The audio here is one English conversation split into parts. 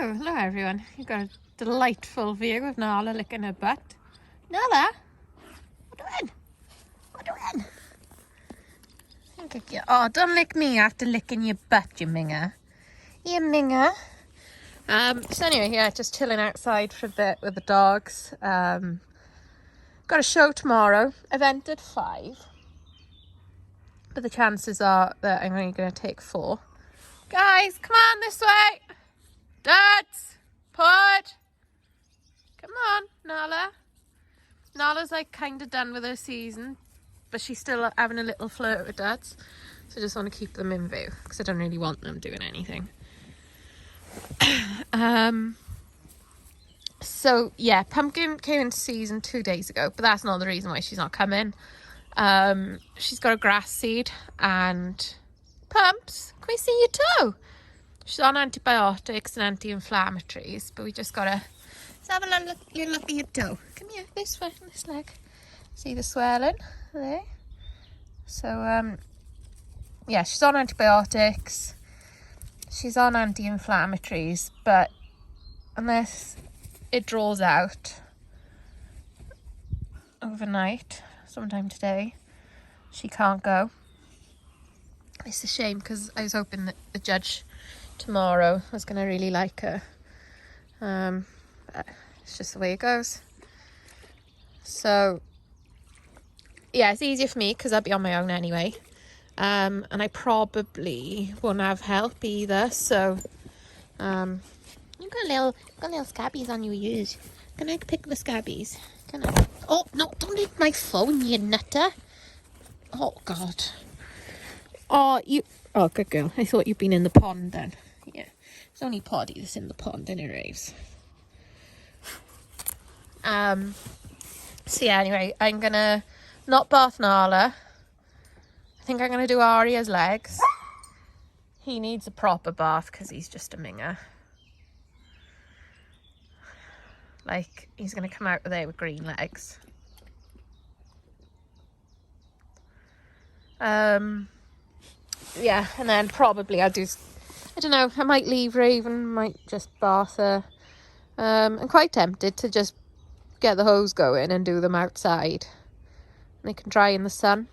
Hello everyone. You've got a delightful view of Nala licking her butt. Nala, what are you doing? What are you doing? Oh, don't lick me after licking your butt, you minger. You minger. So anyway, yeah, just chilling outside for a bit with the dogs. Got a show tomorrow. Event at 5. But the chances are that I'm only going to take 4. Guys, come on this way. Dads, Pod. Come on, Nala. Nala's like kind of done with her season, but she's still having a little flirt with Dads. So I just want to keep them in view because I don't really want them doing anything. So yeah, Pumpkin came into season 2 days ago, but that's not the reason why she's not coming. She's got a grass seed and Pumps, can we see you too? She's on antibiotics and anti-inflammatories, but we just gotta have a little look at your toe. Come here, this way, this leg. See the swelling there? So yeah, she's on antibiotics. She's on anti-inflammatories, but unless it draws out overnight, sometime today, she can't go. It's a shame because I was hoping that the judge tomorrow was going to really like her. But it's just the way it goes. So yeah, it's easier for me because I'll be on my own anyway. And I probably won't have help either. So you've got little scabbies on your ears. Can I pick the scabbies? Can I? Oh no, don't hit my phone, you nutter. Oh God. Oh, good girl. I thought you'd been in the pond then. Yeah, it's only Poddy that's in the pond and it raves. So yeah, anyway, I'm gonna not bath Nala. I think I'm gonna do Arya's legs. He needs a proper bath because he's just a minger. Like, he's gonna come out there with green legs. Yeah, and then probably I'll do, I don't know, I might leave Raven, might just bath her. I'm quite tempted to just get the hose going and do them outside. They can dry in the sun.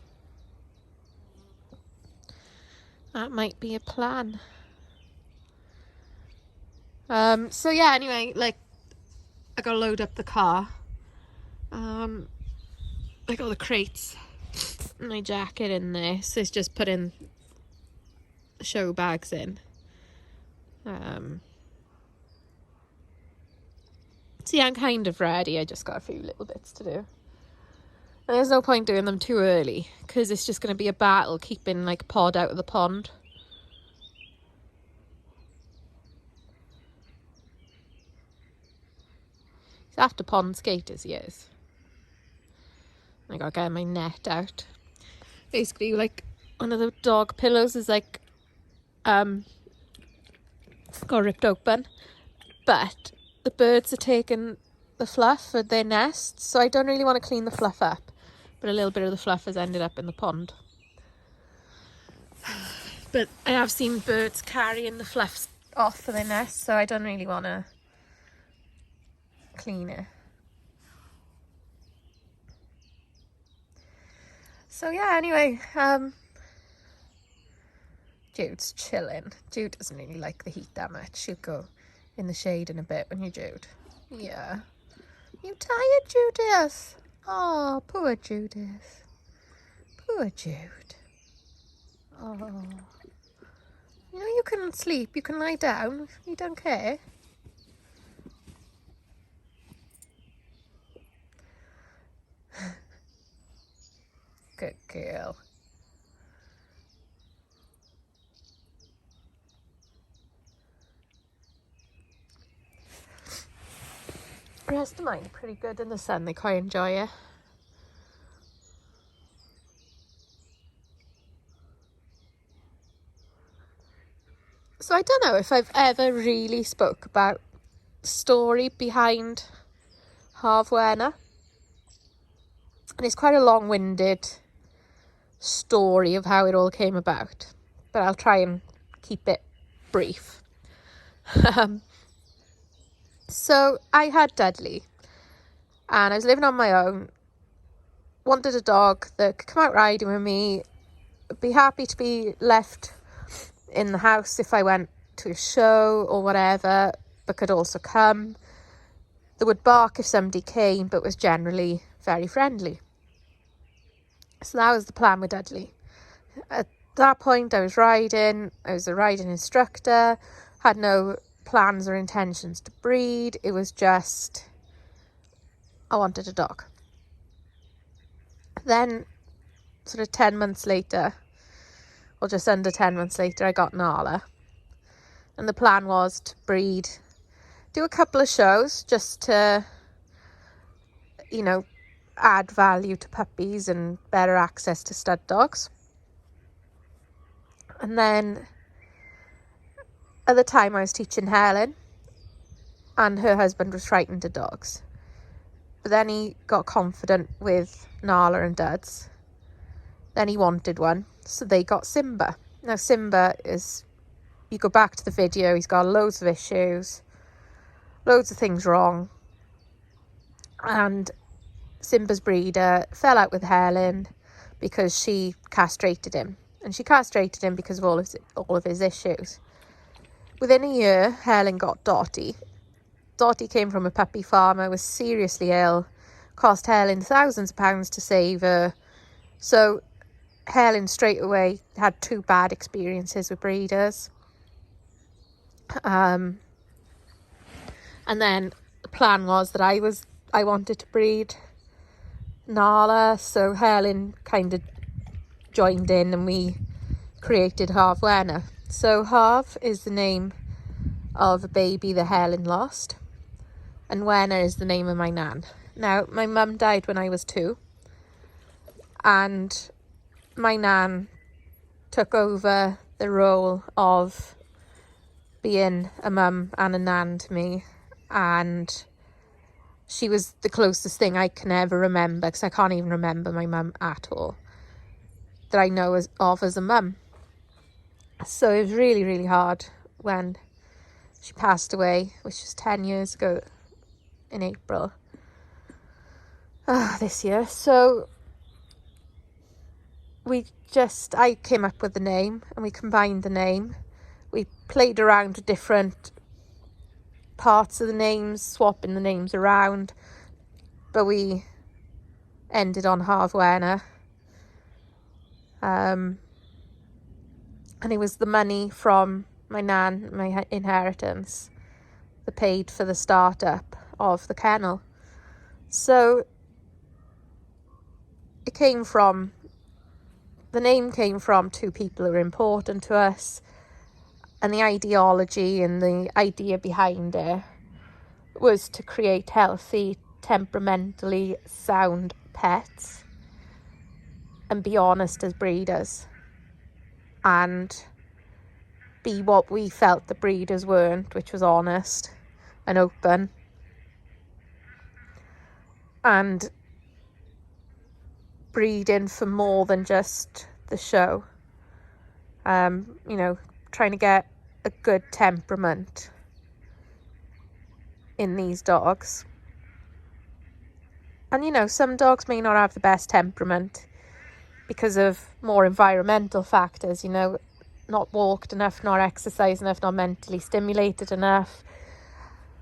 That might be a plan. So yeah, anyway, like, I gotta load up the car. I got the crates and my jacket in there, so it's just putting the show bags in. So yeah, I'm kind of ready. I just got a few little bits to do. And there's no point doing them too early because it's just going to be a battle keeping like Pod out of the pond. He's after pond skaters, he is. I gotta get my net out. Basically, like, one of the dog pillows is like got ripped open, but the birds are taking the fluff for their nests, so I don't really want to clean the fluff up, but a little bit of the fluff has ended up in the pond. But I have seen birds carrying the fluff off for their nests, so I don't really want to clean it. So yeah, anyway, Jude's chilling. Jude doesn't really like the heat that much. She'll go in the shade in a bit when you Jude. Yeah. You tired, Judith? Oh, poor Judith. Poor Jude. Oh. You know you can sleep. You can lie down. You don't care. Good girl. The rest of mine are pretty good in the sun. They quite enjoy it. So I don't know if I've ever really spoke about the story behind Harvoener. And it's quite a long-winded story of how it all came about, but I'll try and keep it brief. So I had Dudley, and I was living on my own, wanted a dog that could come out riding with me, be happy to be left in the house if I went to a show or whatever, but could also come. That would bark if somebody came, but was generally very friendly. So that was the plan with Dudley. At that point, I was a riding instructor, had no plans or intentions to breed. It was just, I wanted a dog. Then, sort of 10 months later, or just under 10 months later, I got Nala. And the plan was to breed, do a couple of shows just to, add value to puppies and better access to stud dogs. And then at the time I was teaching Helen, and her husband was frightened of dogs. But then he got confident with Nala and Duds. Then he wanted one, so they got Simba. Now Simba is, you go back to the video, he's got loads of issues, loads of things wrong. And Simba's breeder fell out with Helen because she castrated him. And she castrated him because of all of his issues. Within a year, Helen got Dottie. Dottie came from a puppy farmer, was seriously ill, cost Helen thousands of pounds to save her. So Helen straight away had 2 bad experiences with breeders. And then the plan was that I wanted to breed Nala, so Helen kind of joined in and we created Harvoener. So Harv is the name of a baby that Helen lost, and Wenna is the name of my nan. Now, my mum died when I was 2, and my nan took over the role of being a mum and a nan to me, and she was the closest thing I can ever remember, because I can't even remember my mum at all, that I know of as a mum. So it was really, really hard when she passed away, which was 10 years ago in April this year. So I came up with the name, and we combined the name. We played around with different parts of the names, swapping the names around, but we ended on Harvoener. And it was the money from my nan, my inheritance, that paid for the startup of the kennel. So the name came from 2 people who were important to us, and the ideology and the idea behind it was to create healthy, temperamentally sound pets and be honest as breeders, and be what we felt the breeders weren't, which was honest and open, and breeding for more than just the show. Trying to get a good temperament in these dogs. And some dogs may not have the best temperament because of more environmental factors, not walked enough, not exercised enough, not mentally stimulated enough,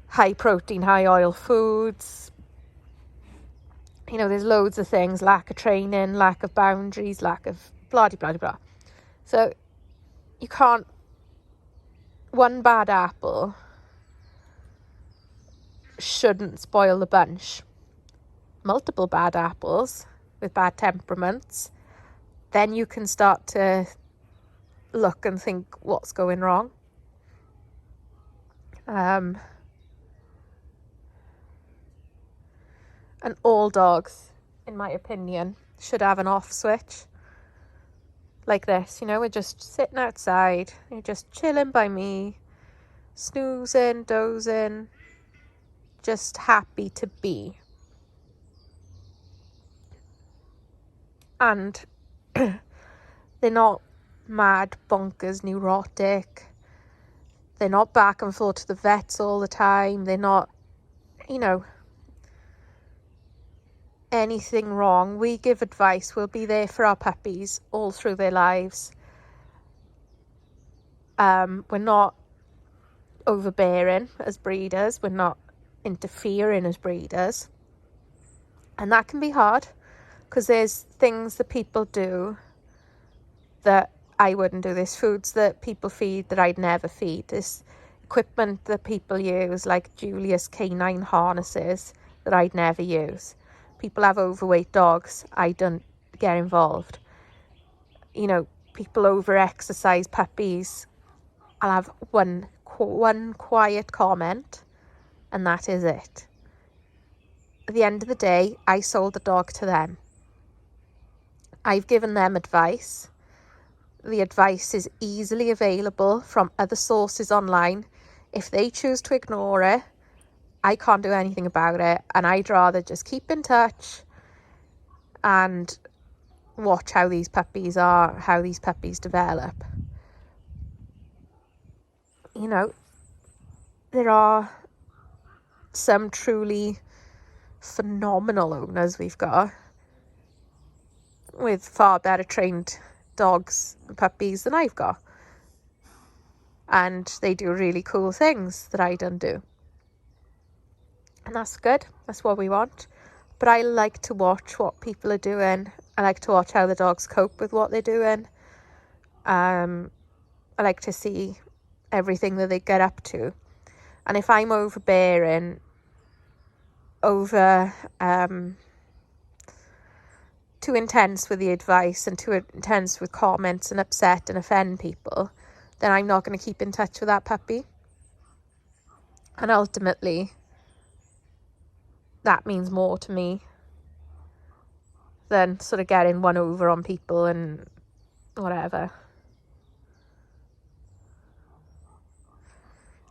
high protein, high oil foods. There's loads of things, lack of training, lack of boundaries, lack of blah, blah, blah. So you can't, one bad apple shouldn't spoil the bunch. Multiple bad apples with bad temperaments, then you can start to look and think what's going wrong. And all dogs, in my opinion, should have an off switch like this. We're just sitting outside, you're just chilling by me, snoozing, dozing, just happy to be. And they're not mad, bonkers, neurotic. They're not back and forth to the vets all the time. They're not you know, anything wrong. We give advice. We'll be there for our puppies all through their lives. We're not overbearing as breeders. We're not interfering as breeders. And that can be hard because there's things that people do that I wouldn't do. There's foods that people feed that I'd never feed. There's equipment that people use, like Julius canine harnesses, that I'd never use. People have overweight dogs. I don't get involved. You know, people over-exercise puppies. I'll have one quiet comment, and that is it. At the end of the day, I sold the dog to them. I've given them advice. The advice is easily available from other sources online. If they choose to ignore it, I can't do anything about it, and I'd rather just keep in touch and watch how these puppies are, how these puppies develop. You know, there are some truly phenomenal owners we've got with far better trained dogs and puppies than I've got, and they do really cool things that I don't do, and that's good. That's what we want. But I like to watch what people are doing. I like to watch how the dogs cope with what they're doing. I like to see everything that they get up to. And if I'm overbearing, too intense with the advice and too intense with comments and upset and offend people, then I'm not going to keep in touch with that puppy. And ultimately, that means more to me than sort of getting one over on people and whatever.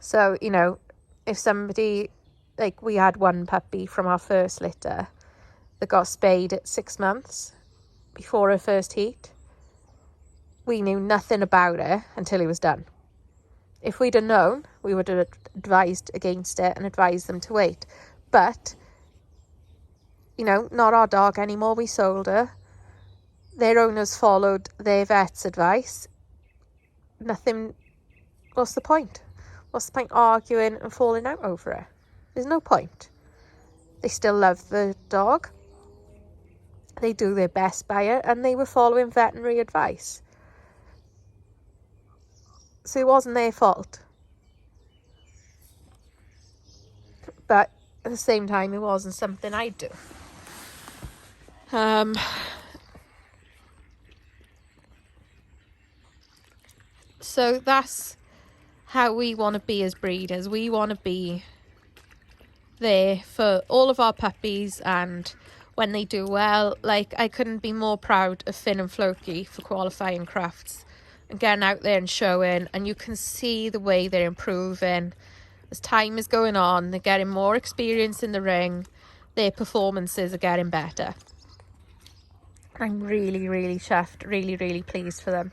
So, you know, if somebody, like we had one puppy from our first litter that got spayed at 6 months before her first heat. We knew nothing about it until it was done. If we'd have known, we would have advised against it and advised them to wait. But, you know, not our dog anymore. We sold her. Their owners followed their vet's advice. Nothing. What's the point? What's the point arguing and falling out over it? There's no point. They still love the dog. They do their best by it, and they were following veterinary advice. So it wasn't their fault. But at the same time, it wasn't something I'd do. So that's how we want to be as breeders. We want to be there for all of our puppies, and when they do well, like, I couldn't be more proud of Finn and Floki for qualifying crafts and getting out there and showing, and you can see the way they're improving as time is going on. They're getting more experience in the ring, their performances are getting better. I'm really, really chuffed, really, really pleased for them.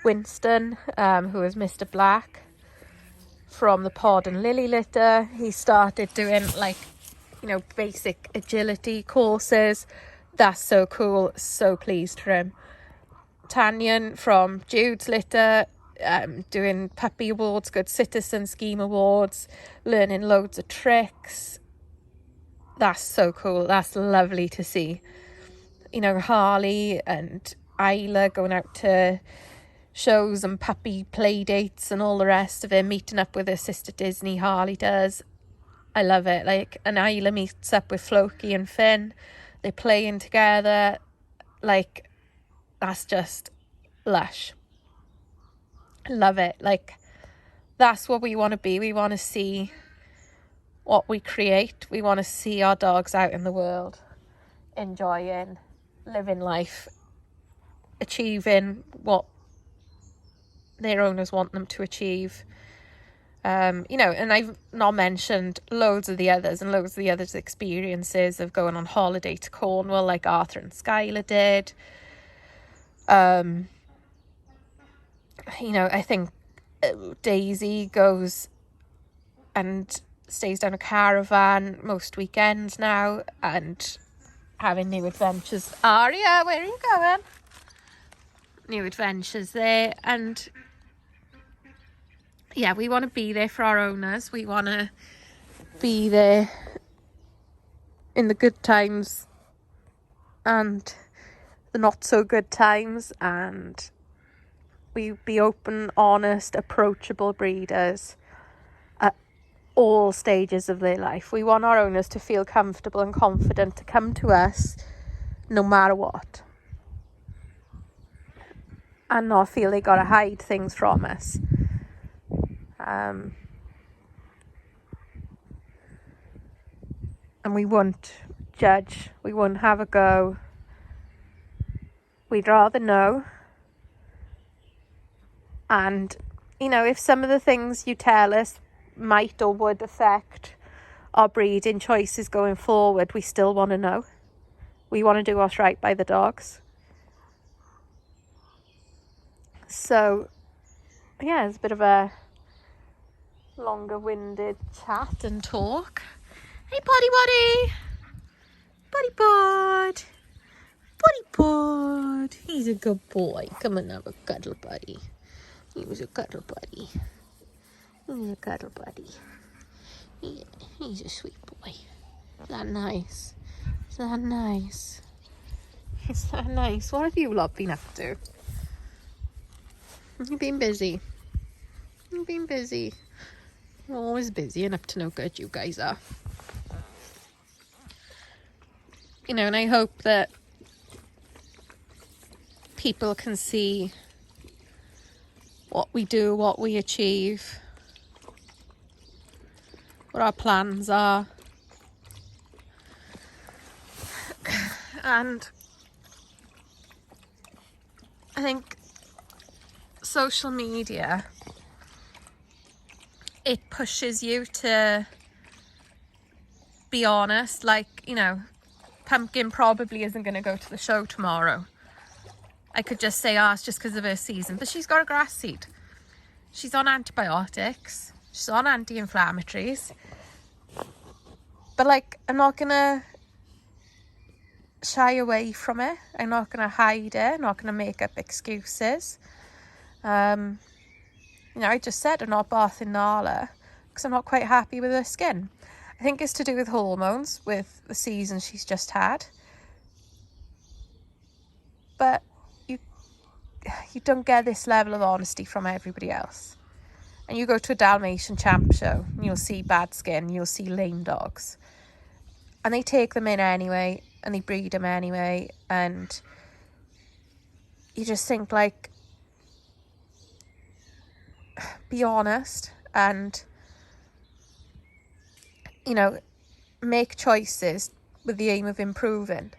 Winston, who is Mr. Black from the Pod and Lily litter, he started doing, like, you know, basic agility courses. That's so cool. So pleased for him. Tanyan from Jude's litter, doing puppy awards, good citizen scheme awards, learning loads of tricks. That's so cool. That's lovely to see. You know, Harley and Isla going out to shows and puppy play dates and all the rest of it, meeting up with her sister Disney. Harley does. I love it. Like, and Isla meets up with Floki and Finn. They're playing together. Like, that's just lush. I love it. Like, that's what we want to be. We want to see what we create. We want to see our dogs out in the world, enjoying, living life, achieving what their owners want them to achieve. You know, and I've not mentioned loads of the others and loads of the others' experiences of going on holiday to Cornwall, like Arthur and Skylar did. You know, I think Daisy goes and stays down a caravan most weekends now and having new adventures. Aria, where are you going? New adventures there. And yeah, we want to be there for our owners. We want to be there in the good times and the not so good times, and we be open, honest, approachable breeders at all stages of their life. We want our owners to feel comfortable and confident to come to us no matter what, and not feel they gotta hide things from us. And we won't judge, we won't have a go. We'd rather know. And, you know, if some of the things you tell us might or would affect our breeding choices going forward, we still want to know. We want to do what's right by the dogs. So, yeah, it's a bit of a longer-winded chat and talk. Hey, Potty Buddy! Buddy Pod! Buddy Pod! He's a good boy. Come and have a cuddle, buddy. He was a cuddle buddy. He's a cuddle buddy. Yeah, he's a sweet boy. Is that nice? Is that nice? Is that nice? What have you lot been up to? You've been busy. You've been busy. You're always busy and up to no good, you guys are. You know, and I hope that people can see what we do, what we achieve, what our plans are. And I think social media, it pushes you to be honest. Like, you know, Pumpkin probably isn't going to go to the show tomorrow. I could just say, it's just because of her season. But she's got a grass seed. She's on antibiotics. She's on anti-inflammatories. But, like, I'm not going to shy away from it. I'm not going to hide it. I'm not going to make up excuses. You know, I just said I'm not bathing Nala because I'm not quite happy with her skin. I think it's to do with hormones, with the season she's just had. But you don't get this level of honesty from everybody else. And you go to a Dalmatian champ show and you'll see bad skin, you'll see lame dogs. And they take them in anyway, and they breed them anyway. And you just think, like, be honest and, you know, make choices with the aim of improving.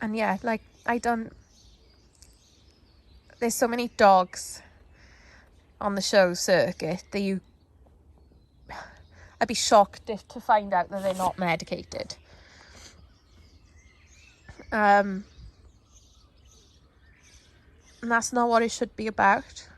And yeah, like, there's so many dogs on the show circuit that I'd be shocked to find out that they're not medicated. And that's not what it should be about.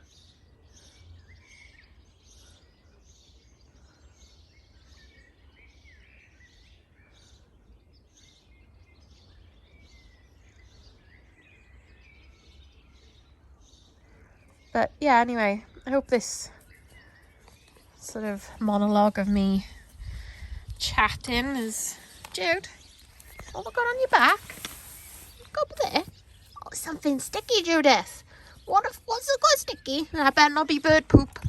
But yeah, anyway, I hope this sort of monologue of me chatting is... Jude, what have I got on your back? Go over there. Oh, something sticky, Judith. What's it got sticky? I better not be bird poop.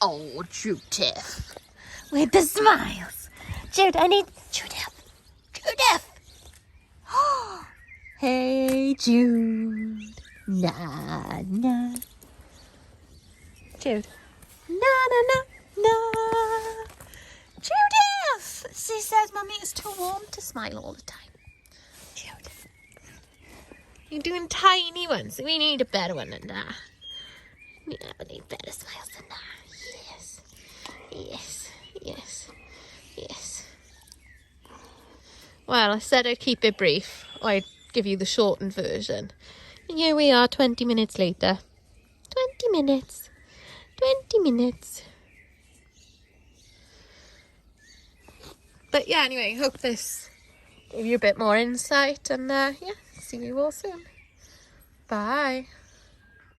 Oh, Judith. With the smiles. Jude, I need... Judith. Hey, Jude. Na, na. Jude. Na, na, na, na. Judith! She says Mummy is too warm to smile all the time. Jude. You're doing tiny ones. We need a better one than that. We need better smiles than that. Yes. Yes. Yes. Yes. Well, I said I'd keep it brief. I'd give you the shortened version. And here we are 20 minutes later. 20 minutes. 20 minutes. But yeah, anyway, hope this gave you a bit more insight, and yeah, see you all soon. Bye.